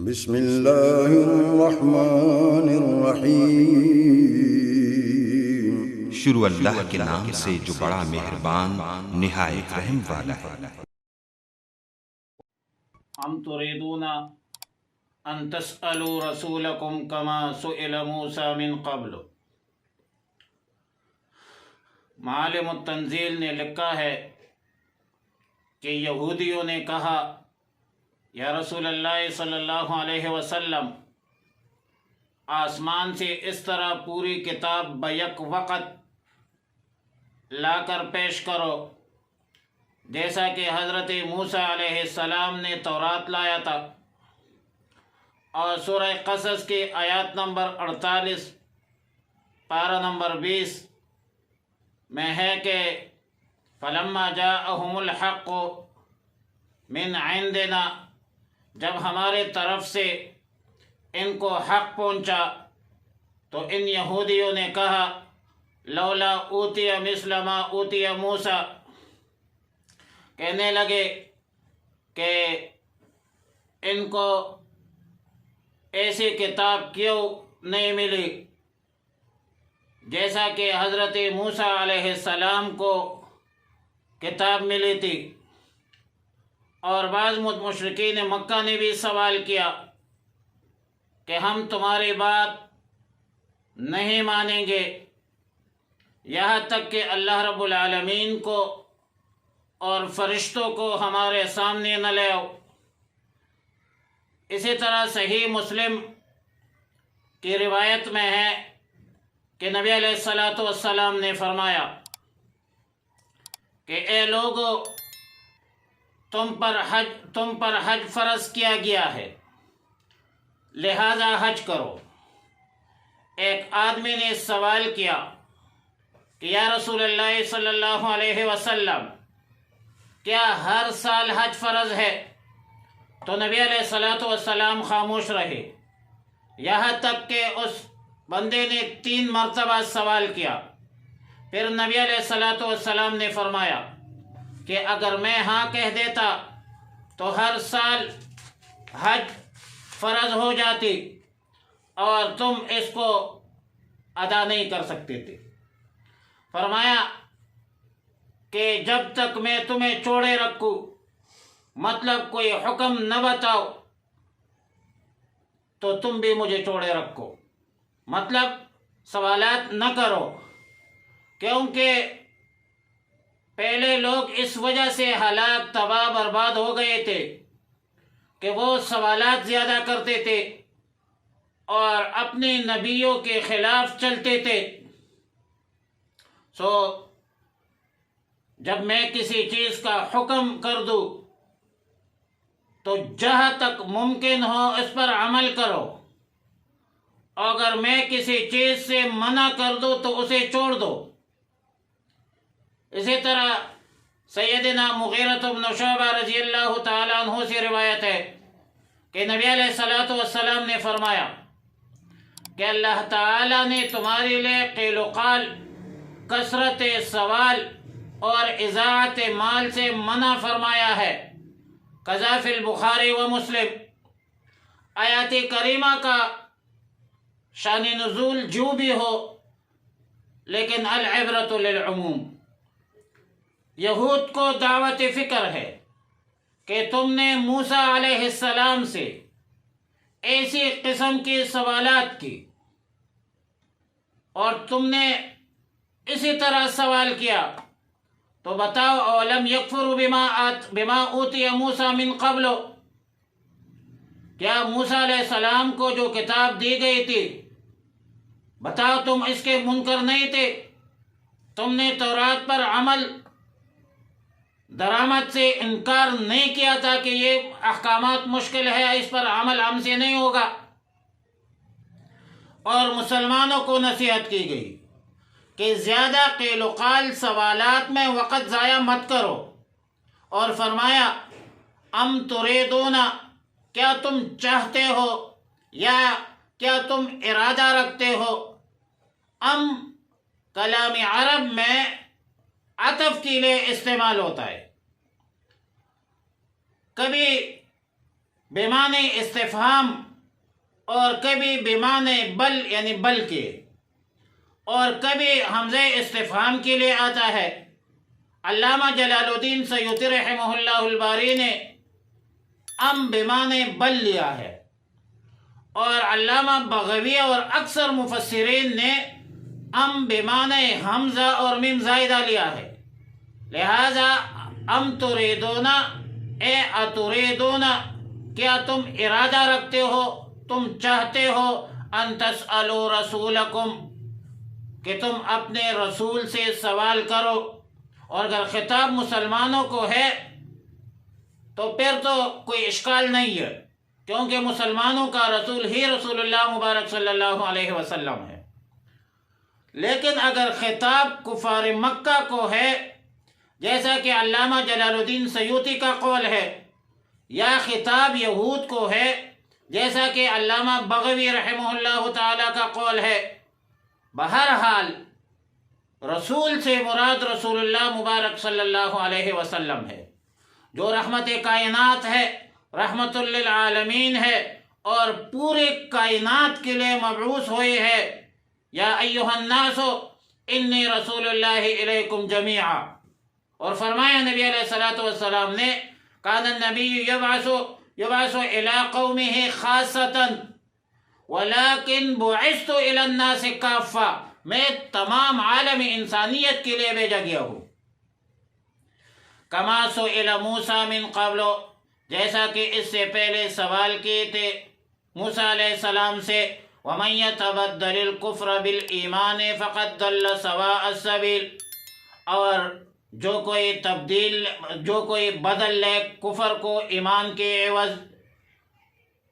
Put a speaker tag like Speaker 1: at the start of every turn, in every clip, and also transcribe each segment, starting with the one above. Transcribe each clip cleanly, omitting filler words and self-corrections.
Speaker 1: بسم اللہ الرحمن الرحیم۔
Speaker 2: شروع اللہ کے نام سے جو بڑا مہربان نہایت رحم والا ہے۔
Speaker 3: ام تريدون ان تسألوا رسولكم كما سئل موسى من قبل۔ معالم التنزیل نے لکھا ہے کہ یہودیوں نے کہا یا رسول اللہ صلی اللہ علیہ وسلم، آسمان سے اس طرح پوری کتاب بیک وقت لا کر پیش کرو جیسا کہ حضرت موسیٰ علیہ السلام نے تورات لایا تھا۔ اور سورہ قصص کی آیات نمبر 48 پارہ نمبر 20 میں ہے کہ فلما جاءہم الحق من عندنا، جب ہمارے طرف سے ان کو حق پہنچا تو ان یہودیوں نے کہا لولا اوتی مثل ما اوتی موسیٰ، کہنے لگے کہ ان کو ایسی کتاب کیوں نہیں ملی جیسا کہ حضرت موسیٰ علیہ السلام کو کتاب ملی تھی۔ اور بعض مشرکین مکہ نے بھی سوال کیا کہ ہم تمہاری بات نہیں مانیں گے یہاں تک کہ اللہ رب العالمین کو اور فرشتوں کو ہمارے سامنے نہ لے آؤ۔ اسی طرح صحیح مسلم کی روایت میں ہے کہ نبی علیہ السلام نے فرمایا کہ اے لوگو، تم پر حج فرض کیا گیا ہے، لہذا حج کرو۔ ایک آدمی نے سوال کیا کہ یا رسول اللہ صلی اللہ علیہ وسلم، کیا ہر سال حج فرض ہے؟ تو نبی علیہ السلام خاموش رہے، یہاں تک کہ اس بندے نے 3 مرتبہ سوال کیا۔ پھر نبی علیہ السلام نے فرمایا کہ اگر میں ہاں کہہ دیتا تو ہر سال حج فرض ہو جاتی اور تم اس کو ادا نہیں کر سکتے تھے۔ فرمایا کہ جب تک میں تمہیں چھوڑے رکھوں، مطلب کوئی حکم نہ بتاؤ، تو تم بھی مجھے چھوڑے رکھو، مطلب سوالات نہ کرو، کیونکہ پہلے لوگ اس وجہ سے ہلاک تباہ برباد ہو گئے تھے کہ وہ سوالات زیادہ کرتے تھے اور اپنے نبیوں کے خلاف چلتے تھے۔ جب میں کسی چیز کا حکم کر دوں تو جہاں تک ممکن ہو اس پر عمل کرو، اگر میں کسی چیز سے منع کر دوں تو اسے چھوڑ دو۔ اسی طرح سیدنا مغیرہ بن شعبہ رضی اللہ تعالیٰ عنہ سے روایت ہے کہ نبی علیہ السلام نے فرمایا کہ اللہ تعالیٰ نے تمہارے لیے قیل و قال، کثرت سوال اور اضاعت مال سے منع فرمایا ہے۔ قضا فی البخاری و مسلم۔ آیات کریمہ کا شان نزول جو بھی ہو، لیکن العبرۃ للعموم۔ یہود کو دعوت فکر ہے کہ تم نے موسیٰ علیہ السلام سے ایسی قسم کی سوالات کی اور تم نے اسی طرح سوال کیا، تو بتاؤ اولم یکفروا بما اوتی موسیٰ من قبل، کیا موسیٰ علیہ السلام کو جو کتاب دی گئی تھی، بتاؤ تم اس کے منکر نہیں تھے؟ تم نے تورات پر عمل درآمد سے انکار نہیں کیا تھا کہ یہ احکامات مشکل ہے، اس پر عمل ہم سے نہیں ہوگا؟ اور مسلمانوں کو نصیحت کی گئی کہ زیادہ قیل و قال سوالات میں وقت ضائع مت کرو، اور فرمایا ام تریدون، کیا تم چاہتے ہو یا کیا تم ارادہ رکھتے ہو؟ ام کلام عرب میں عطف کے لیے استعمال ہوتا ہے، کبھی بمعنی استفہام اور کبھی بمعنی بل یعنی بلکہ، اور کبھی حمزہ استفہام کے لیے آتا ہے۔ علامہ جلال الدین سیوطی رحمہ اللہ الباری نے ام بمعنی بل لیا ہے، اور علامہ بغوی اور اکثر مفسرین نے ام بمعنی حمزہ اور میم زائدہ لیا ہے۔ لہذا ام تریدون اے اتریدون، کیا تم ارادہ رکھتے ہو، تم چاہتے ہو، ان تسألوا رسولکم، کہ تم اپنے رسول سے سوال کرو۔ اور اگر خطاب مسلمانوں کو ہے تو پھر تو کوئی اشکال نہیں ہے، کیونکہ مسلمانوں کا رسول ہی رسول اللہ مبارک صلی اللہ علیہ وسلم ہے۔ لیکن اگر خطاب کفار مکہ کو ہے، جیسا کہ علامہ جلال الدین سیوطی کا قول ہے، یا خطاب یہود کو ہے، جیسا کہ علامہ بغوی رحمہ اللہ تعالی کا قول ہے، بہرحال رسول سے مراد رسول اللہ مبارک صلی اللہ علیہ وسلم ہے، جو رحمت کائنات ہے، رحمت للعالمین ہے، اور پورے کائنات کے لیے مبعوث ہوئے ہے۔ یا ایھا الناس انی رسول اللہ الیکم جمیعا، اور فرمایا نبی علیہ الصلوۃ والسلام نے، کان النبی یبعث الی قومہ خاصۃ ولکن بعثت الی الناس کافہ، میں تمام عالم انسانیت کے لیے بھیجا گیا ہوں۔ کما سئل موسیٰ من قبل، جیسا کہ اس سے پہلے سوال کیے تھے موسیٰ علیہ السلام سے، ومن یتبدل الکفر بالایمان فقد ضل سواء السبیل، اور جو کوئی بدل لے کفر کو ایمان کے عوض،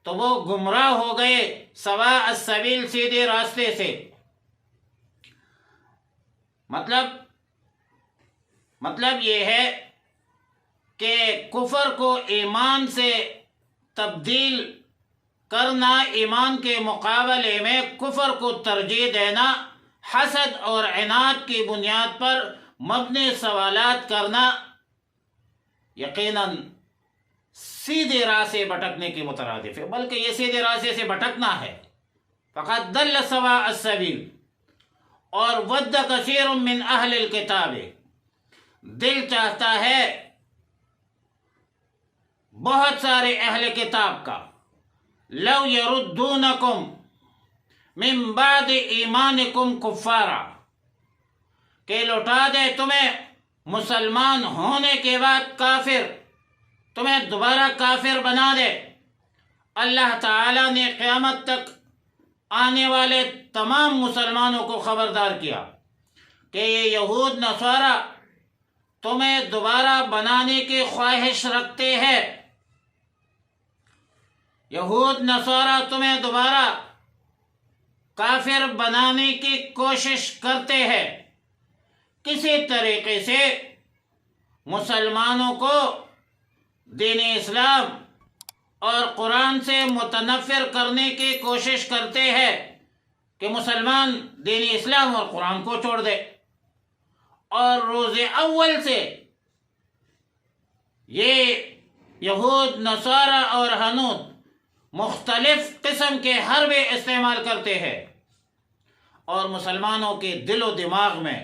Speaker 3: تو وہ گمراہ ہو گئے سواء السبیل، سیدھے راستے سے۔ مطلب یہ ہے کہ کفر کو ایمان سے تبدیل کرنا، ایمان کے مقابلے میں کفر کو ترجیح دینا، حسد اور عناد کی بنیاد پر مبنی سوالات کرنا، یقیناً سیدھے راہ سے بھٹکنے کے مترادف ہے، بلکہ یہ سیدھے راستے سے بھٹکنا ہے۔ فقد ضل سواء السبیل۔ اور ود کثیر من اہل الکتاب، دل چاہتا ہے بہت سارے اہل کتاب کا، لو یردونکم من بعد ایمانکم کفارا، کہ لوٹا دے تمہیں مسلمان ہونے کے بعد کافر، تمہیں دوبارہ کافر بنا دے۔ اللہ تعالیٰ نے قیامت تک آنے والے تمام مسلمانوں کو خبردار کیا کہ یہ یہود نصارہ تمہیں دوبارہ بنانے کی خواہش رکھتے ہیں، یہود نصارہ تمہیں دوبارہ کافر بنانے کی کوشش کرتے ہیں، کسی طریقے سے مسلمانوں کو دین اسلام اور قرآن سے متنفر کرنے کی کوشش کرتے ہیں کہ مسلمان دین اسلام اور قرآن کو چھوڑ دے۔ اور روز اول سے یہ یہود نصارہ اور ہنود مختلف قسم کے حربے استعمال کرتے ہیں، اور مسلمانوں کے دل و دماغ میں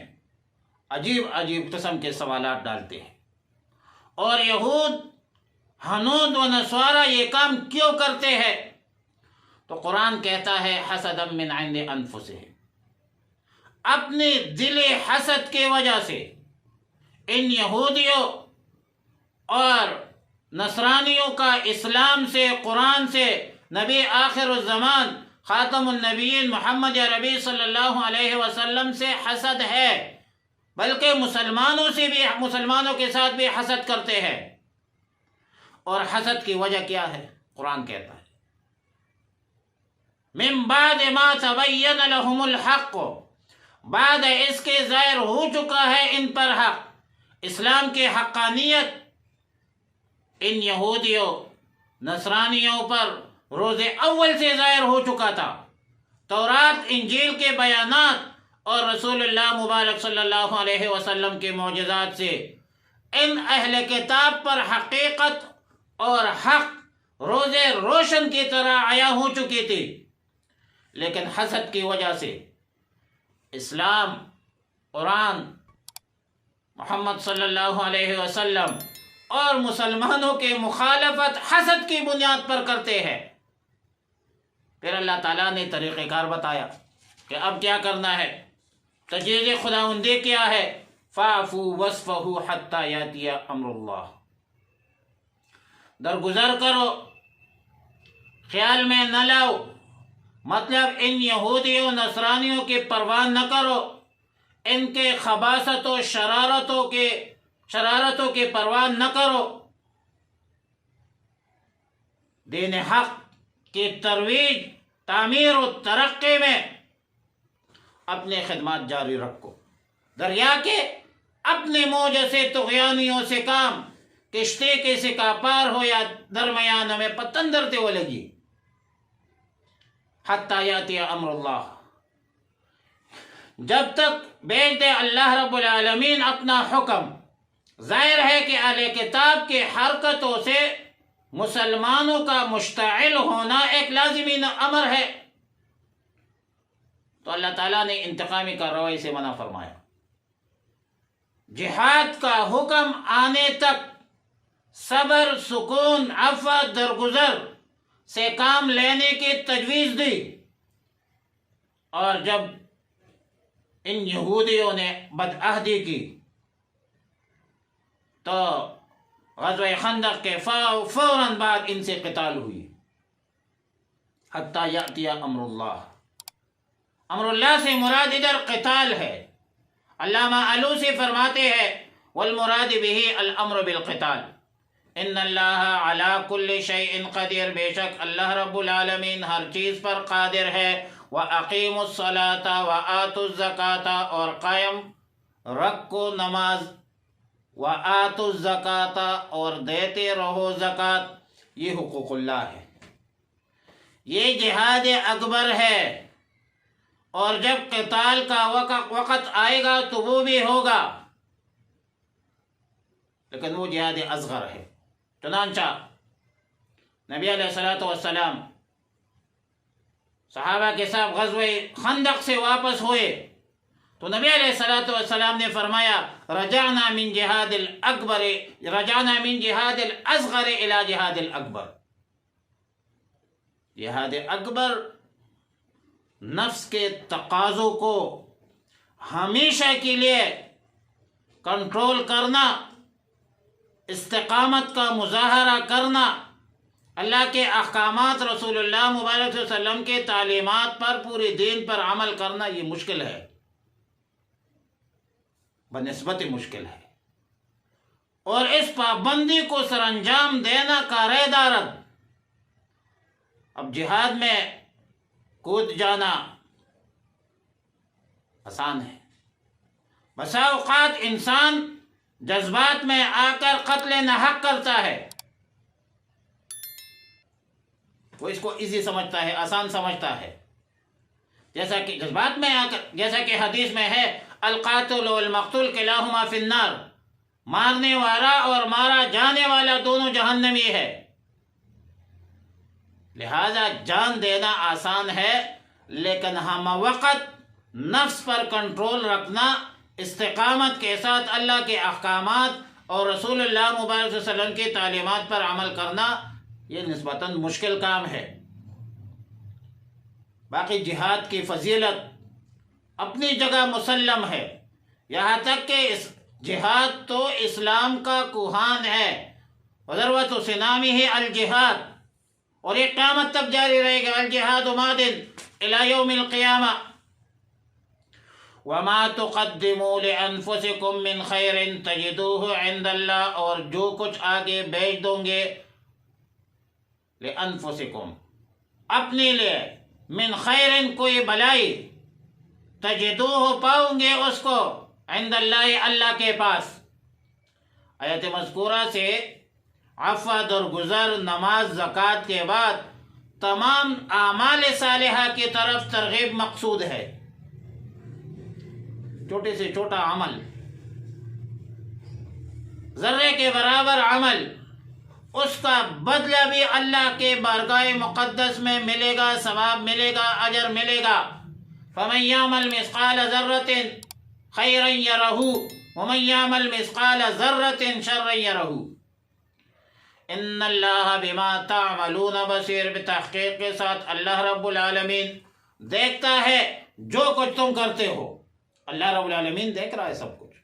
Speaker 3: عجیب عجیب قسم کے سوالات ڈالتے ہیں۔ اور یہود ہنود و نصارہ یہ کام کیوں کرتے ہیں؟ تو قرآن کہتا ہے حسدا من عند انفسہم، اپنے دل حسد کی وجہ سے ان یہودیوں اور نصرانیوں کا اسلام سے، قرآن سے، نبی آخر الزمان خاتم النبیین محمد عربی صلی اللہ علیہ وسلم سے حسد ہے، بلکہ مسلمانوں کے ساتھ بھی حسد کرتے ہیں۔ اور حسد کی وجہ کیا ہے؟ قرآن کہتا ہے من بعد ما تبین لهم الحق، بعد اس کے ظاہر ہو چکا ہے ان پر حق، اسلام کی حقانیت ان یہودیوں نصرانیوں پر روز اول سے ظاہر ہو چکا تھا۔ تورات انجیل کے بیانات اور رسول اللہ مبارک صلی اللہ علیہ وسلم کے معجزات سے ان اہل کتاب پر حقیقت اور حق روزے روشن کی طرح عیا ہو چکی تھی، لیکن حسد کی وجہ سے اسلام، قرآن، محمد صلی اللہ علیہ وسلم اور مسلمانوں کی مخالفت حسد کی بنیاد پر کرتے ہیں۔ پھر اللہ تعالیٰ نے طریقہ کار بتایا کہ اب کیا کرنا ہے۔ تجویز خداوندی کیا ہے؟ فَاعْفُوا وَاصْفَحُوا حَتَّى يَأْتِيَ أَمْرُ اللَّهِ، درگزر کرو، خیال میں نہ لاؤ، مطلب ان یہودیوں نصرانیوں کی پرواہ نہ کرو، ان کے خباثت و شرارتوں کی پرواہ نہ کرو، دین حق کی ترویج، تعمیر و ترقی میں اپنے خدمات جاری رکھو۔ دریا کے اپنے موج سے طغیانیوں سے کام، کشتی کے سکہ پار ہو یا درمیان میں پتندرتے ہو لگی، حتی یاتی امر اللہ، جب تک بھیج دے اللہ رب العالمین اپنا حکم۔ ظاہر ہے کہ اہل کتاب کی حرکتوں سے مسلمانوں کا مشتعل ہونا ایک لازمی امر ہے، تو اللہ تعالیٰ نے انتقامی کارروائی سے منع فرمایا۔ جہاد کا حکم آنے تک صبر، سکون، عفو، درگزر سے کام لینے کی تجویز دی، اور جب ان یہودیوں نے بدعہدی کی تو غزوہ خندق کے فوراً بعد ان سے قتال ہوئی، حتی یأتی امر اللہ۔ امر اللہ سے مراد ادھر قتال ہے۔ علامہ علوسی فرماتے ہیں والمراد به الامر بالقتال، ان اللہ علی کل شیء قدیر، بے شک اللہ رب العالمین ہر چیز پر قادر ہے۔ وَأَقِيمُوا الصَّلَاةَ وَآتُوا الزَّكَاةَ، اور قائم رکھو نماز، وَآتُوا الزَّكَاةَ، اور دیتے رہو زکوٰۃ۔ یہ حقوق اللہ ہے، یہ جہاد اکبر ہے، اور جب قتال کا وقت آئے گا تو وہ بھی ہوگا، لیکن وہ جہاد اصغر ہے۔ چنانچہ نبی علیہ السلام صحابہ کے ساتھ غزوہ خندق سے واپس ہوئے تو نبی علیہ السلام نے فرمایا رجعنا من جہاد الاصغر الى جہاد الاکبر۔ جہاد اکبر نفس کے تقاضوں کو ہمیشہ کے لیے کنٹرول کرنا، استقامت کا مظاہرہ کرنا، اللہ کے احکامات، رسول اللہ مبارک صلی اللہ علیہ وسلم کے تعلیمات پر، پورے دین پر عمل کرنا، یہ مشکل ہے، بنسبت مشکل ہے، اور اس پابندی کو سر انجام دینا کارۂ دارد۔ اب جہاد میں کود جانا آسان ہے، بسا اوقات انسان جذبات میں آ کر قتل ناحق کرتا ہے، وہ اس کو ایزی سمجھتا ہے، آسان سمجھتا ہے، جیسا کہ جذبات میں آ کر، جیسا کہ حدیث میں ہے القاتل والمقتول کلاہما فی النار، مارنے والا اور مارا جانے والا دونوں جہنمی ہے۔ لہذا جان دینا آسان ہے، لیکن ہم وقت نفس پر کنٹرول رکھنا، استقامت کے ساتھ اللہ کے احکامات اور رسول اللہ مبارک صلی اللہ علیہ وسلم کی تعلیمات پر عمل کرنا، یہ نسبتاً مشکل کام ہے۔ باقی جہاد کی فضیلت اپنی جگہ مسلم ہے، یہاں تک کہ اس جہاد تو اسلام کا کوہان ہے، وذروۃ سنامہ الجہاد، اور یہ قیامت تک جاری رہے گا، الجہاد ماضٍ الی یوم القیامہ۔ وما تقدموا لانفسکم من خیر تجدوہ عند اللہ، اور جو کچھ آگے بھیج دوں گے لانفسکم، اپنے لیے، من خیر کوئی بلائی، تجدوہ پاؤں گے اس کو، عند اللہ اللہ کے پاس۔ آیت مذکورہ سے عفو، درگزر، نماز، زکوٰۃ کے بعد تمام اعمال صالحہ کی طرف ترغیب مقصود ہے۔ چھوٹے سے چھوٹا عمل، ذرے کے برابر عمل، اس کا بدلہ بھی اللہ کے بارگاہ مقدس میں ملے گا، ثواب ملے گا، اجر ملے گا۔ فمن یعمل مثقال ذرۃ خیرا یرہ ومن یعمل مثقال ذرۃ شرا یرہ ان اللہ بما تعملون بصیر۔ بتحقیق کے ساتھ اللہ رب العالمین دیکھتا ہے جو کچھ تم کرتے ہو۔ اللہ رب العالمین دیکھ رہا ہے سب کچھ۔